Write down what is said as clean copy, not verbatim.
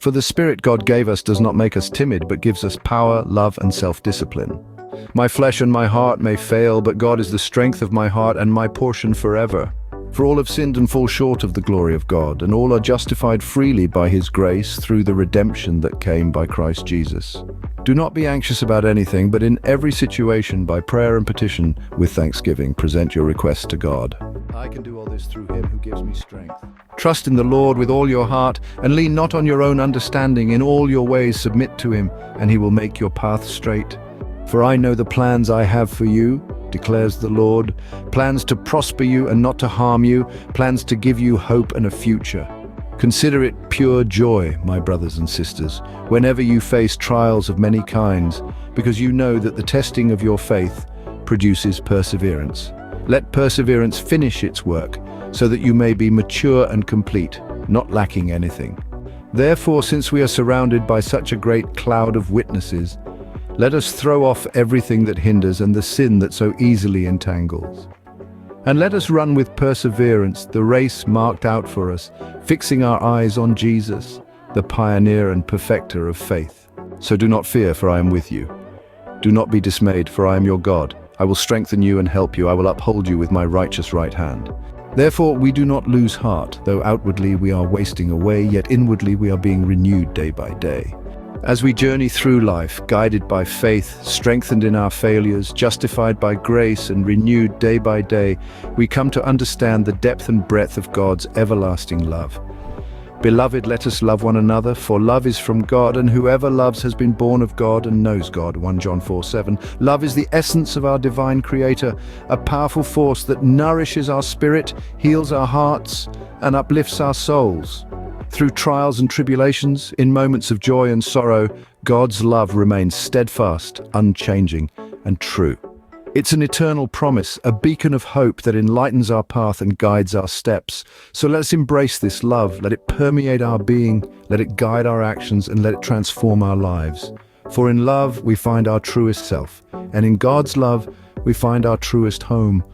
For the Spirit God gave us does not make us timid, but gives us power, love, and self-discipline. My flesh and my heart may fail, but God is the strength of my heart and my portion forever. For all have sinned and fall short of the glory of God, and all are justified freely by His grace through the redemption that came by Christ Jesus. Do not be anxious about anything, but in every situation, by prayer and petition, with thanksgiving, present your requests to God. I can do all this through Him who gives me strength. Trust in the Lord with all your heart, and lean not on your own understanding. In all your ways submit to Him, and He will make your path straight. For I know the plans I have for you, declares the Lord, plans to prosper you and not to harm you, plans to give you hope and a future. Consider it pure joy, my brothers and sisters, whenever you face trials of many kinds, because you know that the testing of your faith produces perseverance. Let perseverance finish its work, so that you may be mature and complete, not lacking anything. Therefore, since we are surrounded by such a great cloud of witnesses, let us throw off everything that hinders and the sin that so easily entangles. And let us run with perseverance the race marked out for us, fixing our eyes on Jesus, the pioneer and perfecter of faith. So do not fear, for I am with you. Do not be dismayed, for I am your God. I will strengthen you and help you. I will uphold you with my righteous right hand. Therefore we do not lose heart, though outwardly we are wasting away, yet inwardly we are being renewed day by day. As we journey through life, guided by faith, strengthened in our failures, justified by grace, and renewed day by day, we come to understand the depth and breadth of God's everlasting love. Beloved, let us love one another, for love is from God, and whoever loves has been born of God and knows God. 1 John 4:7. Love is the essence of our divine Creator, a powerful force that nourishes our spirit, heals our hearts, and uplifts our souls. Through trials and tribulations, in moments of joy and sorrow, God's love remains steadfast, unchanging, and true. It's an eternal promise, a beacon of hope that enlightens our path and guides our steps. So let us embrace this love, let it permeate our being, let it guide our actions, and let it transform our lives. For in love we find our truest self, and in God's love we find our truest home.